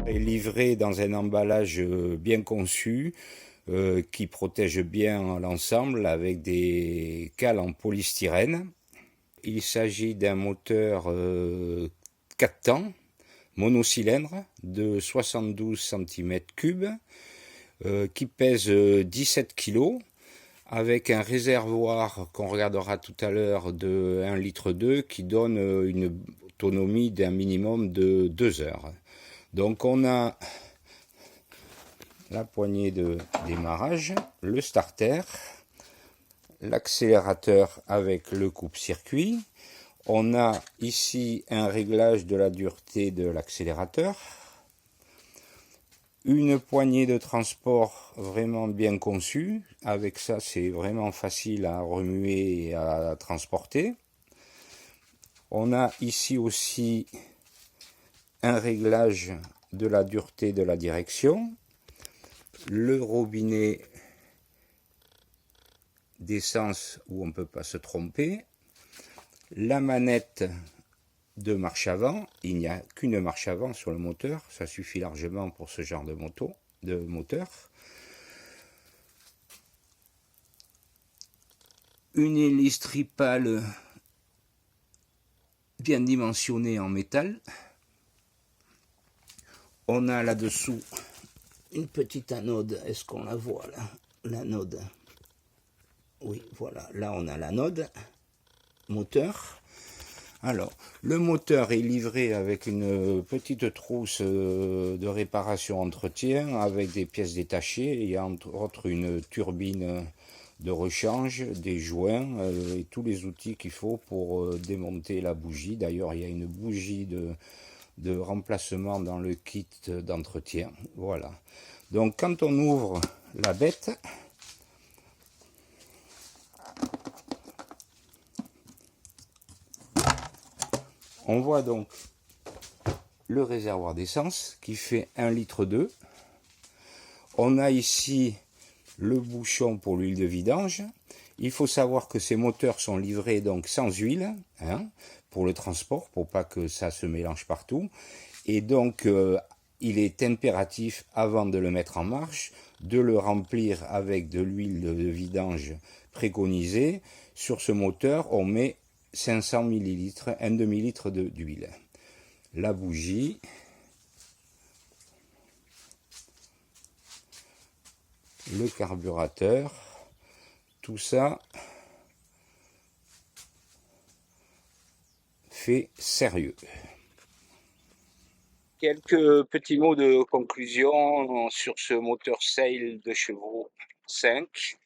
est livré dans un emballage bien conçu qui protège bien l'ensemble avec des cales en polystyrène. Il s'agit d'un moteur 4 temps monocylindre de 72 cm3 qui pèse 17 kg avec un réservoir qu'on regardera tout à l'heure de 1,2 litre qui donne une autonomie d'un minimum de 2 heures. Donc on a la poignée de démarrage, le starter, l'accélérateur avec le coupe-circuit. On a ici un réglage de la dureté de l'accélérateur, une poignée de transport vraiment bien conçue. Avec ça, c'est vraiment facile à remuer et à transporter. On a ici aussi un réglage de la dureté de la direction, le robinet d'essence où on ne peut pas se tromper, la manette de marche avant. Il n'y a qu'une marche avant sur le moteur, ça suffit largement pour ce genre de moteur. Une hélice tripale bien dimensionnée en métal. On a là-dessous une petite anode. Est-ce qu'on la voit là? L'anode. Oui, voilà. Là, on a l'anode moteur. Alors, le moteur est livré avec une petite trousse de réparation entretien avec des pièces détachées. Il y a entre autres une turbine de rechange, des joints et tous les outils qu'il faut pour démonter la bougie. D'ailleurs, il y a une bougie de remplacement dans le kit d'entretien. Voilà. Donc, quand on ouvre la bête, on voit donc le réservoir d'essence qui fait 1,2 litre. On a ici le bouchon pour l'huile de vidange. Il faut savoir que ces moteurs sont livrés donc sans huile, pour le transport, pour pas que ça se mélange partout. Et donc, il est impératif, avant de le mettre en marche, de le remplir avec de l'huile de vidange préconisée. Sur ce moteur, on met 500 ml, un demi-litre d'huile. La bougie, le carburateur, tout ça fait sérieux. Quelques petits mots de conclusion sur ce moteur Sail 2 chevaux 5.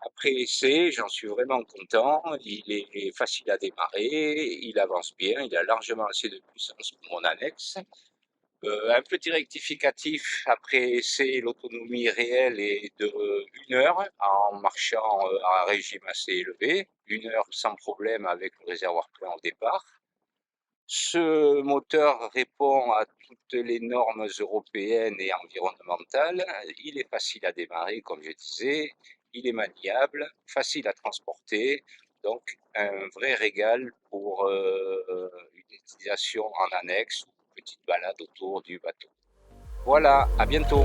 Après essai, j'en suis vraiment content. Il est facile à démarrer, il avance bien, il a largement assez de puissance pour mon annexe. Un petit rectificatif, après essai, l'autonomie réelle est de 1 heure en marchant à un régime assez élevé. 1 heure sans problème avec le réservoir plein au départ. Ce moteur répond à toutes les normes européennes et environnementales. Il est facile à démarrer, comme je disais. Il est maniable, facile à transporter. Donc, un vrai régal pour une utilisation en annexe ou une petite balade autour du bateau. Voilà, à bientôt.